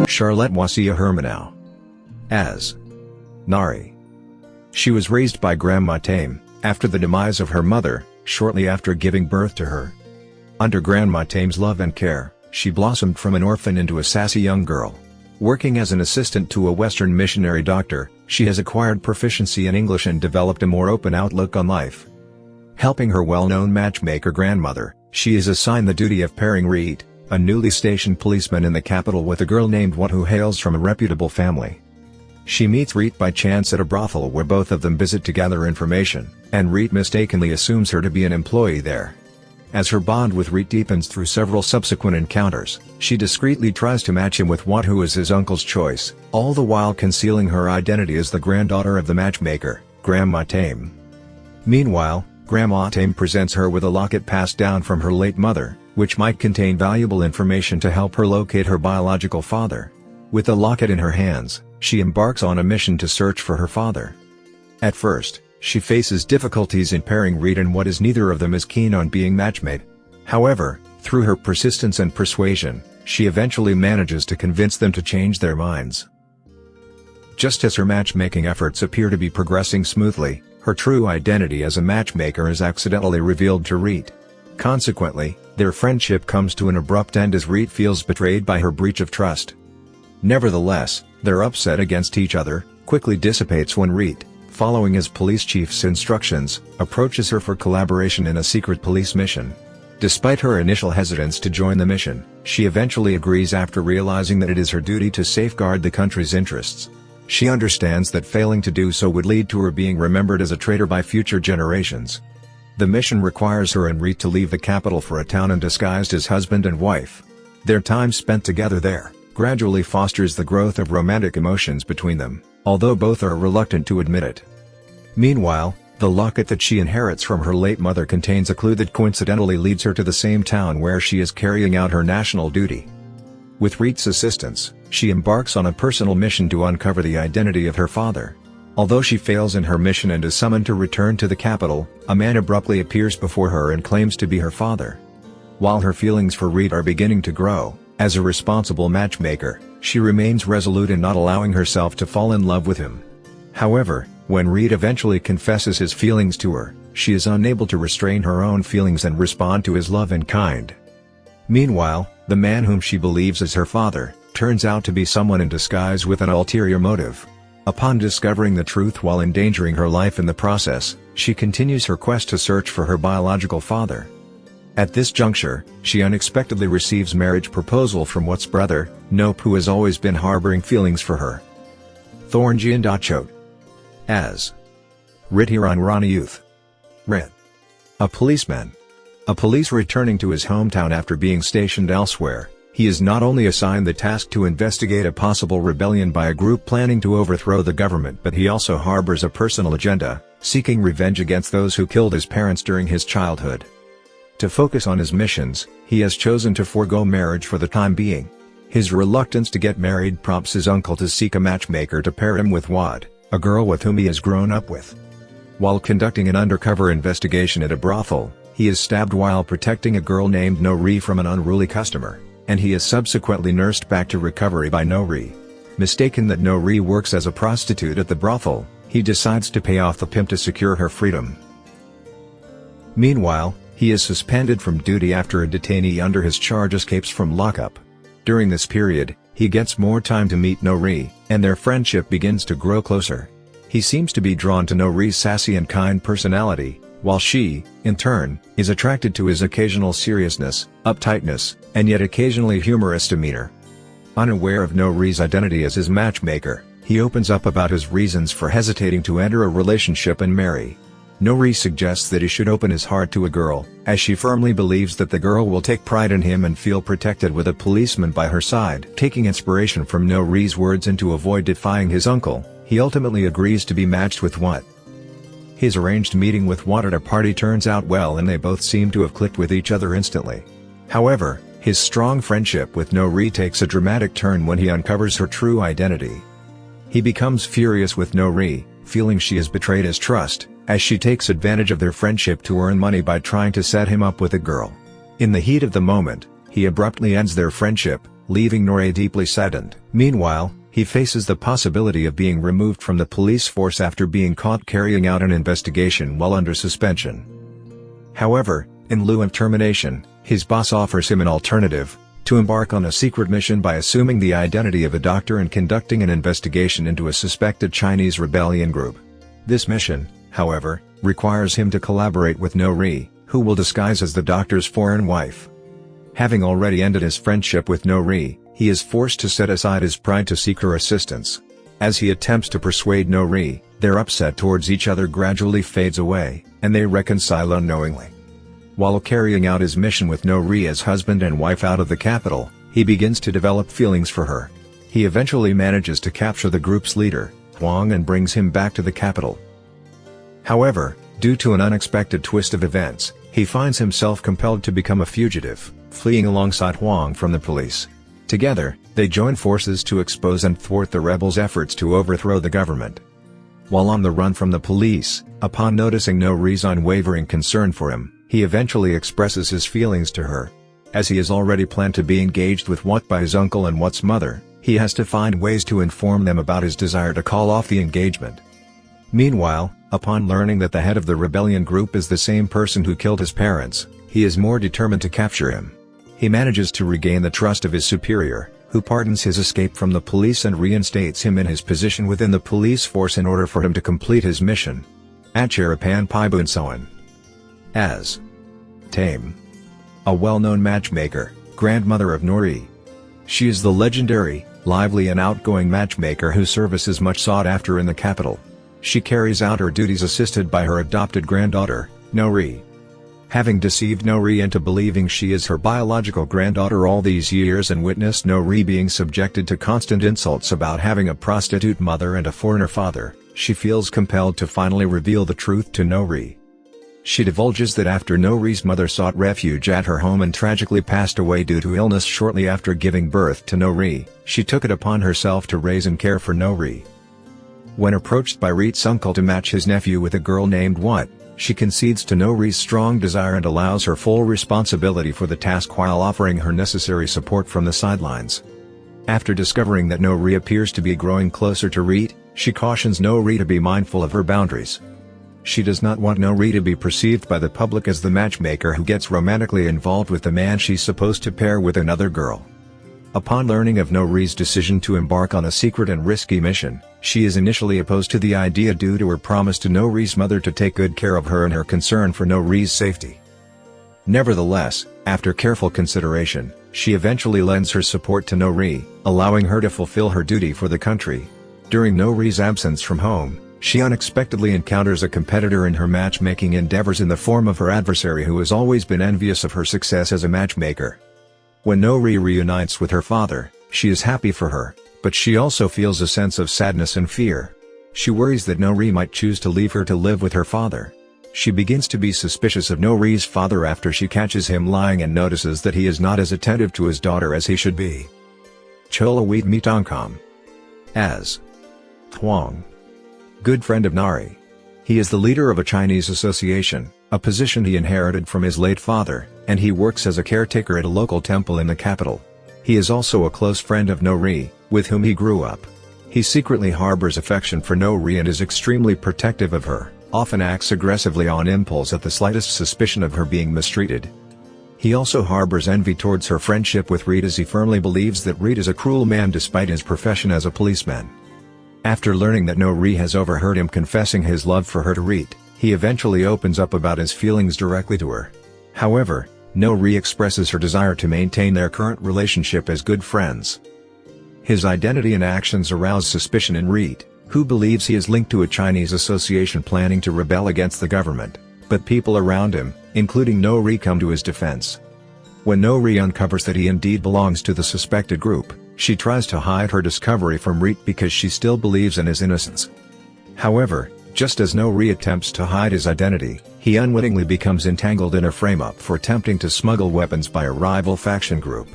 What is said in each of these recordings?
Charlotte Wasia Hermanau as Nori. She was raised by Grandma Tame, after the demise of her mother, shortly after giving birth to her. Under Grandma Tame's love and care, she blossomed from an orphan into a sassy young girl. Working as an assistant to a Western missionary doctor, she has acquired proficiency in English and developed a more open outlook on life. Helping her well-known matchmaker grandmother, she is assigned the duty of pairing Reed, a newly stationed policeman in the capital, with a girl named Huang who hails from a reputable family. She meets Reed by chance at a brothel where both of them visit to gather information, and Reed mistakenly assumes her to be an employee there. As her bond with Reed deepens through several subsequent encounters, she discreetly tries to match him with Huang, who is his uncle's choice, all the while concealing her identity as the granddaughter of the matchmaker, Grandma Tame. Meanwhile, Grandma Tame presents her with a locket passed down from her late mother, which might contain valuable information to help her locate her biological father. With the locket in her hands, she embarks on a mission to search for her father. At first, she faces difficulties in pairing Reed and Huang, as neither of them is keen on being matchmade. However, through her persistence and persuasion, she eventually manages to convince them to change their minds. Just as her matchmaking efforts appear to be progressing smoothly, her true identity as a matchmaker is accidentally revealed to Reed. Consequently, their friendship comes to an abrupt end as Reed feels betrayed by her breach of trust. Nevertheless, their upset against each other quickly dissipates when Reed, following his police chief's instructions, approaches her for collaboration in a secret police mission. Despite her initial hesitance to join the mission, she eventually agrees after realizing that it is her duty to safeguard the country's interests. She understands that failing to do so would lead to her being remembered as a traitor by future generations. The mission requires her and Reed to leave the capital for a town and disguised as husband and wife. Their time spent together there gradually fosters the growth of romantic emotions between them, although both are reluctant to admit it. Meanwhile, the locket that she inherits from her late mother contains a clue that coincidentally leads her to the same town where she is carrying out her national duty. With Reed's assistance, she embarks on a personal mission to uncover the identity of her father. Although she fails in her mission and is summoned to return to the capital, a man abruptly appears before her and claims to be her father. While her feelings for Reed are beginning to grow, as a responsible matchmaker, she remains resolute in not allowing herself to fall in love with him. However, when Reed eventually confesses his feelings to her, she is unable to restrain her own feelings and respond to his love and kind. Meanwhile, the man whom she believes is her father, turns out to be someone in disguise with an ulterior motive. Upon discovering the truth while endangering her life in the process, she continues her quest to search for her biological father. At this juncture, she unexpectedly receives marriage proposal from Huang's brother, Nope, who has always been harboring feelings for her. Thornjian Dachot as Rithiran Rana Youth. Rit. A policeman. A police returning to his hometown after being stationed elsewhere, he is not only assigned the task to investigate a possible rebellion by a group planning to overthrow the government, but he also harbors a personal agenda, seeking revenge against those who killed his parents during his childhood. To focus on his missions, he has chosen to forego marriage for the time being. His reluctance to get married prompts his uncle to seek a matchmaker to pair him with Huang, a girl with whom he has grown up with. While conducting an undercover investigation at a brothel, he is stabbed while protecting a girl named Nori from an unruly customer, and he is subsequently nursed back to recovery by Nori. Mistaken that Nori works as a prostitute at the brothel, he decides to pay off the pimp to secure her freedom. Meanwhile, he is suspended from duty after a detainee under his charge escapes from lockup. During this period, he gets more time to meet Nori, and their friendship begins to grow closer. He seems to be drawn to Nori's sassy and kind personality, while she, in turn, is attracted to his occasional seriousness, uptightness, and yet occasionally humorous demeanor. Unaware of Nori's identity as his matchmaker, he opens up about his reasons for hesitating to enter a relationship and marry. Nori suggests that he should open his heart to a girl, as she firmly believes that the girl will take pride in him and feel protected with a policeman by her side. Taking inspiration from Nori's words and to avoid defying his uncle, he ultimately agrees to be matched with Huang. His arranged meeting with Huang at a party turns out well and they both seem to have clicked with each other instantly. However, His strong friendship with Nori takes a dramatic turn when he uncovers her true identity. He becomes furious with Nori, feeling she has betrayed his trust, as she takes advantage of their friendship to earn money by trying to set him up with a girl. In the heat of the moment, he abruptly ends their friendship, leaving Nori deeply saddened. Meanwhile, he faces the possibility of being removed from the police force after being caught carrying out an investigation while under suspension. However, in lieu of termination, his boss offers him an alternative: to embark on a secret mission by assuming the identity of a doctor and conducting an investigation into a suspected Chinese rebellion group. This mission, however, requires him to collaborate with Nori, who will disguise as the doctor's foreign wife. Having already ended his friendship with Nori, he is forced to set aside his pride to seek her assistance. As he attempts to persuade Nori, their upset towards each other gradually fades away, and they reconcile unknowingly. While carrying out his mission with Nori as husband and wife out of the capital, he begins to develop feelings for her. He eventually manages to capture the group's leader, Huang, and brings him back to the capital. However, due to an unexpected twist of events, he finds himself compelled to become a fugitive, fleeing alongside Huang from the police. Together, they join forces to expose and thwart the rebels' efforts to overthrow the government. While on the run from the police, upon noticing Nori's unwavering concern for him, he eventually expresses his feelings to her. As he has already planned to be engaged with Wat by his uncle and Wat's mother, he has to find ways to inform them about his desire to call off the engagement. Meanwhile, upon learning that the head of the rebellion group is the same person who killed his parents, he is more determined to capture him. He manages to regain the trust of his superior, who pardons his escape from the police and reinstates him in his position within the police force in order for him to complete his mission. Acharapan Paibunsoan. As Tame, a well-known matchmaker, grandmother of Nori. She is the legendary, lively and outgoing matchmaker whose service is much sought after in the capital. She carries out her duties assisted by her adopted granddaughter, Nori. Having deceived Nori into believing she is her biological granddaughter all these years and witnessed Nori being subjected to constant insults about having a prostitute mother and a foreigner father, she feels compelled to finally reveal the truth to Nori. She divulges that after Nori's mother sought refuge at her home and tragically passed away due to illness shortly after giving birth to Nori, she took it upon herself to raise and care for Nori. When approached by Reet's uncle to match his nephew with a girl named Wat, she concedes to Nori's strong desire and allows her full responsibility for the task while offering her necessary support from the sidelines. After discovering that Nori appears to be growing closer to Reet, she cautions Nori to be mindful of her boundaries. She does not want Nori to be perceived by the public as the matchmaker who gets romantically involved with the man she's supposed to pair with another girl. Upon learning of Nori's decision to embark on a secret and risky mission, she is initially opposed to the idea due to her promise to Nori's mother to take good care of her and her concern for Nori's safety. Nevertheless, after careful consideration, she eventually lends her support to Nori, allowing her to fulfill her duty for the country. During Nori's absence from home, she unexpectedly encounters a competitor in her matchmaking endeavors in the form of her adversary who has always been envious of her success as a matchmaker. When Nori reunites with her father, she is happy for her, but she also feels a sense of sadness and fear. She worries that Nori might choose to leave her to live with her father. She begins to be suspicious of Nori's father after she catches him lying and notices that he is not as attentive to his daughter as he should be. Chola Weet Mitongkam. As Huang, good friend of Nori. He is the leader of a Chinese association, a position he inherited from his late father, and he works as a caretaker at a local temple in the capital. He is also a close friend of Nori, with whom he grew up. He secretly harbors affection for Nori and is extremely protective of her, often acts aggressively on impulse at the slightest suspicion of her being mistreated. He also harbors envy towards her friendship with Reet as he firmly believes that Reet is a cruel man despite his profession as a policeman. After learning that Nori has overheard him confessing his love for her to Reet, he eventually opens up about his feelings directly to her. However, Nori expresses her desire to maintain their current relationship as good friends. His identity and actions arouse suspicion in Reet, who believes he is linked to a Chinese association planning to rebel against the government, but people around him, including Nori, come to his defense. When Nori uncovers that he indeed belongs to the suspected group, she tries to hide her discovery from Reet because she still believes in his innocence. However, just as Nori attempts to hide his identity, he unwittingly becomes entangled in a frame-up for attempting to smuggle weapons by a rival faction group,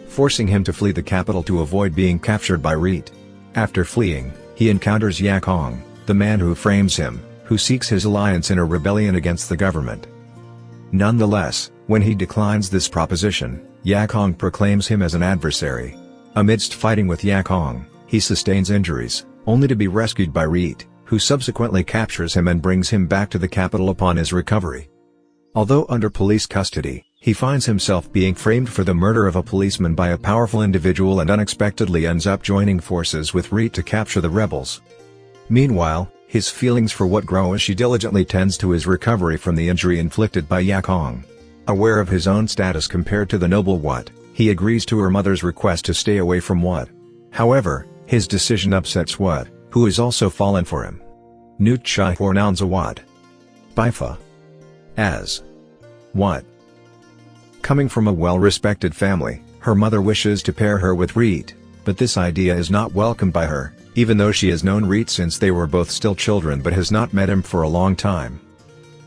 forcing him to flee the capital to avoid being captured by Reet. After fleeing, he encounters Huang, the man who frames him, who seeks his alliance in a rebellion against the government. Nonetheless, when he declines this proposition, Huang proclaims him as an adversary. Amidst fighting with Huang, he sustains injuries, only to be rescued by Reet, who subsequently captures him and brings him back to the capital upon his recovery. Although under police custody, he finds himself being framed for the murder of a policeman by a powerful individual and unexpectedly ends up joining forces with Reet to capture the rebels. Meanwhile, his feelings for Wat grow as she diligently tends to his recovery from the injury inflicted by Huang. Aware of his own status compared to the noble Wat, he agrees to her mother's request to stay away from Wat. However, his decision upsets Wat, who has also fallen for him. Nut Chai Hornounza Wat. Bifa. As Wat. Coming from a well-respected family, her mother wishes to pair her with Reet, but this idea is not welcomed by her, even though she has known Reet since they were both still children but has not met him for a long time.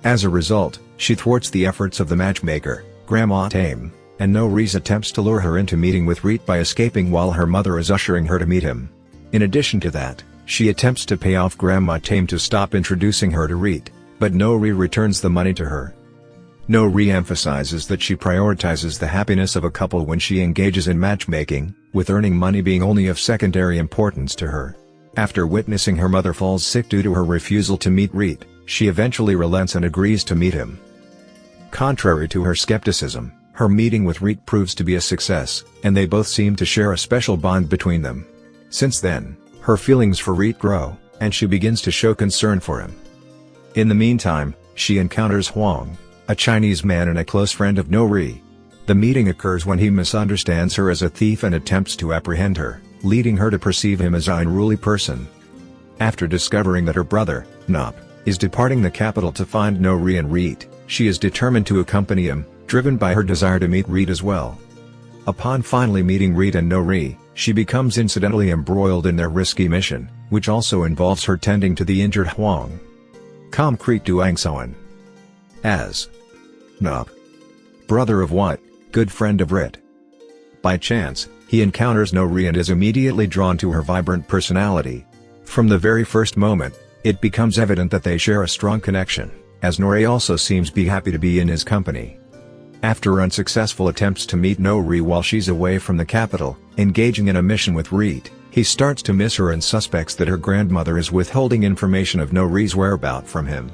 As a result, she thwarts the efforts of the matchmaker, Grandma Tame, and Nori's attempts to lure her into meeting with Reet by escaping while her mother is ushering her to meet him. In addition to that, she attempts to pay off Grandma Tame to stop introducing her to Reet, but Nori returns the money to her. Nori emphasizes that she prioritizes the happiness of a couple when she engages in matchmaking, with earning money being only of secondary importance to her. After witnessing her mother falls sick due to her refusal to meet Reet, she eventually relents and agrees to meet him. Contrary to her skepticism, her meeting with Reet proves to be a success, and they both seem to share a special bond between them. Since then, her feelings for Reet grow, and she begins to show concern for him. In the meantime, she encounters Huang, a Chinese man and a close friend of Nori. The meeting occurs when he misunderstands her as a thief and attempts to apprehend her, leading her to perceive him as an unruly person. After discovering that her brother, Nop, is departing the capital to find Nori and Reet, she is determined to accompany him, driven by her desire to meet Reet as well. Upon finally meeting Reet and Nori, she becomes incidentally embroiled in their risky mission, which also involves her tending to the injured Huang. Concrete Duangsoan. As Nop. Brother of Wat, good friend of Reet. By chance, he encounters Nori and is immediately drawn to her vibrant personality. From the very first moment, it becomes evident that they share a strong connection, as Nori also seems be happy to be in his company. After unsuccessful attempts to meet Nori while she's away from the capital, engaging in a mission with Reet, he starts to miss her and suspects that her grandmother is withholding information of Nori's whereabouts from him.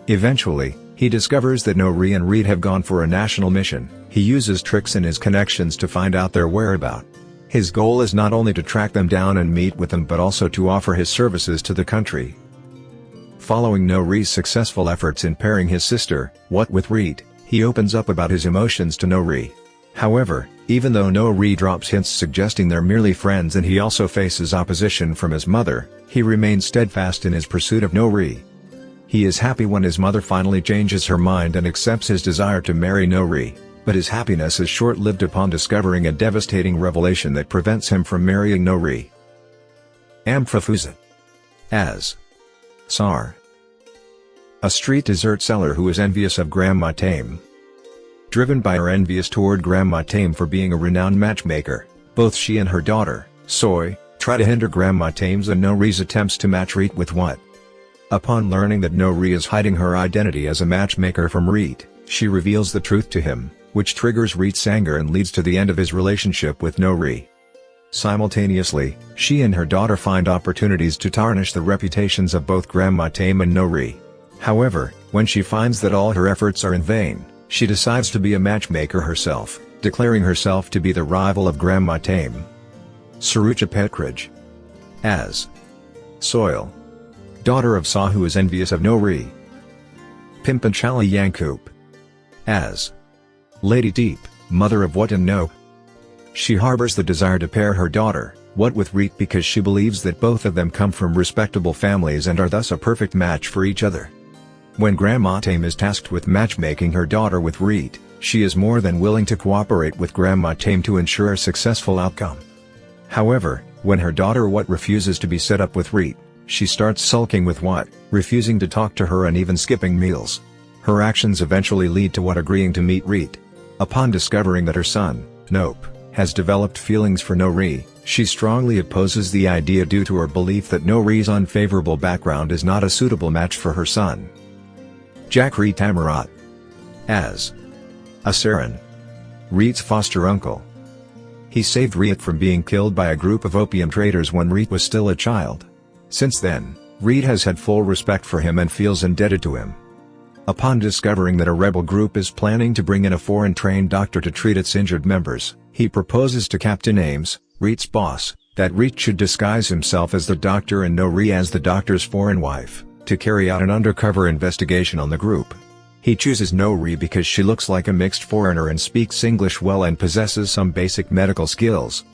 Eventually, he discovers that Nori and Reet have gone for a national mission. He uses tricks in his connections to find out their whereabouts. His goal is not only to track them down and meet with them but also to offer his services to the country. Following Nori's successful efforts in pairing his sister, Wat with Reet, he opens up about his emotions to Nori. However, even though Nori drops hints suggesting they're merely friends and he also faces opposition from his mother, he remains steadfast in his pursuit of Nori. He is happy when his mother finally changes her mind and accepts his desire to marry Nori, but his happiness is short-lived upon discovering a devastating revelation that prevents him from marrying Nori. Amphafusa. As Sar. A street dessert seller who is envious of Grandma Tame. Driven by her envious toward Grandma Tame for being a renowned matchmaker, both she and her daughter, Soy, try to hinder Grandma Tame's and Nori's attempts to match Reet with Wat. Upon learning that Nori is hiding her identity as a matchmaker from Reet, she reveals the truth to him, which triggers Reet's anger and leads to the end of his relationship with Nori. Simultaneously, she and her daughter find opportunities to tarnish the reputations of both Grandma Tame and Nori. However, when she finds that all her efforts are in vain, she decides to be a matchmaker herself, declaring herself to be the rival of Grandma Tame. Sarucha Petridge. As Soil. Daughter of Sa who is envious of Nori. Pimpanchala Yankup. As Lady Deep, mother of Wat and No. She harbors the desire to pair her daughter, Wat with Reet because she believes that both of them come from respectable families and are thus a perfect match for each other. When Grandma Tame is tasked with matchmaking her daughter with Reet, she is more than willing to cooperate with Grandma Tame to ensure a successful outcome. However, when her daughter Wat refuses to be set up with Reet, she starts sulking with Wat, refusing to talk to her and even skipping meals. Her actions eventually lead to what agreeing to meet Reed. Upon discovering that her son, Nope, has developed feelings for Nori, she strongly opposes the idea due to her belief that Nori's unfavorable background is not a suitable match for her son. Jackery Tamarat. As Asaran, Reed's foster uncle. He saved Reed from being killed by a group of opium traders when Reed was still a child. Since then, Reed has had full respect for him and feels indebted to him. Upon discovering that a rebel group is planning to bring in a foreign-trained doctor to treat its injured members, he proposes to Captain Ames, Reed's boss, that Reed should disguise himself as the doctor and Nori as the doctor's foreign wife, to carry out an undercover investigation on the group. He chooses Nori because she looks like a mixed foreigner and speaks English well and possesses some basic medical skills.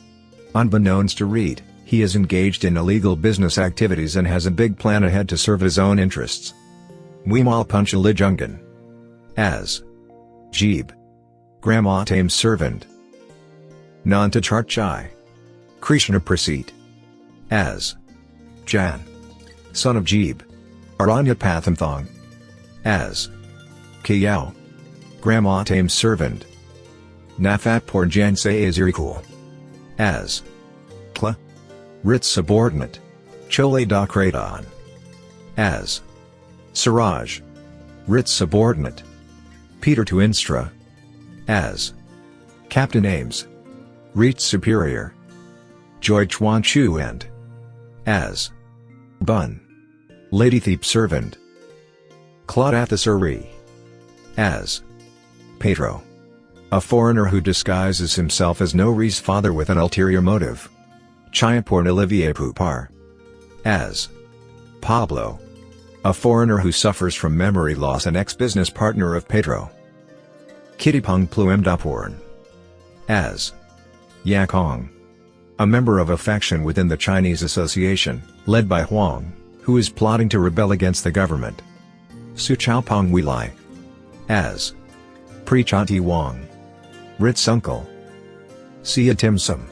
Unbeknownst to Reed, he is engaged in illegal business activities and has a big plan ahead to serve his own interests. Wimal Punchalijungan. As Jeeb, Grandma Tame's servant. Nanta Charchai. Krishna Praseet. As Jan, son of Jeeb, Aranya Pathamthong. As Kiyao, Grandma Tame's servant. Nafatpur Jansay Azirikul. As Kla, Rit's subordinate. Chole Da Kraton. As Siraj, Rit's subordinate. Peter to Instra. As Captain Ames, Rit's superior. Joy Chuan Chu and as Bun, Lady Thiep servant. Claude Athasari. As Pedro, a foreigner who disguises himself as Nori's father with an ulterior motive. Chayaporn Olivier Pupar. As Pablo, a foreigner who suffers from memory loss and ex-business partner of Pedro. Kittipong Pluemdaporn. As Yakong, a member of a faction within the Chinese Association, led by Huang, who is plotting to rebel against the government. Su Chaopong Wilai. As Prichanti Wang, Rit's uncle. Sia Timsum.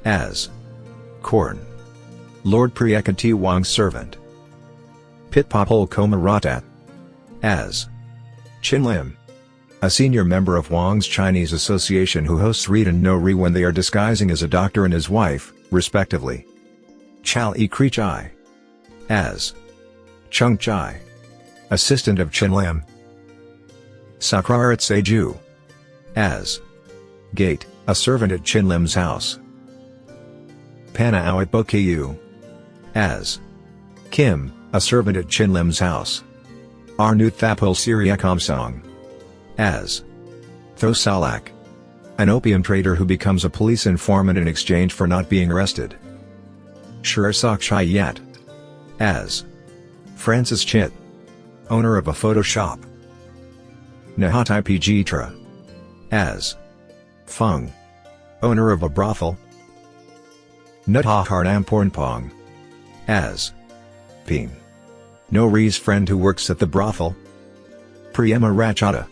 As Korn, Lord Priyakanti Wang's servant. Pitpapol Koma Ratat. As Chin Lim, a senior member of Huang's Chinese Association who hosts Reed and Nori when they are disguising as a doctor and his wife, respectively. Chal E Krichai. As Chung Chai, assistant of Chin Lim. Sakrarat Seju. As Gate, a servant at Chin Lim's house. Panaawat Bokayu. As Kim, a servant at Chin Lim's house. Arnut Thapul Siriakamsong. As Thosalak, an opium trader who becomes a police informant in exchange for not being arrested. Shurasak Chayat. As Francis Chit, owner of a photo shop. Nahatai Pijitra. As Feng, owner of a brothel. Nuthaharnampornpong. As Peen, Nori's friend who works at the brothel. Priyama Rachata.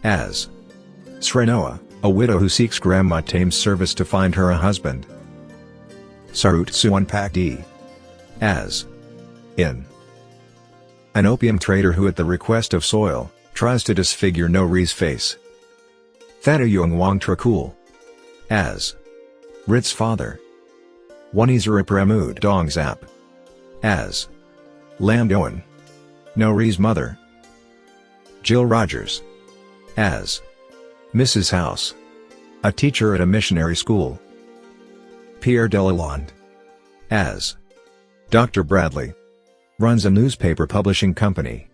As Srenoa, a widow who seeks Grandma Tame's service to find her a husband. Sarut Suanpakdi. As In, an opium trader who at the request of Soil, tries to disfigure Nori's face. Thatayung Wang Trakul. As Rit's father. Wanizarapramud Dongzap. As Lam Doan, Nori's mother. Jill Rogers. As Mrs. House, a teacher at a missionary school. Pierre Delalande. As Dr. Bradley, runs a newspaper publishing company.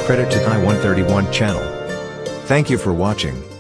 Credit to Guy131 channel. Thank you for watching.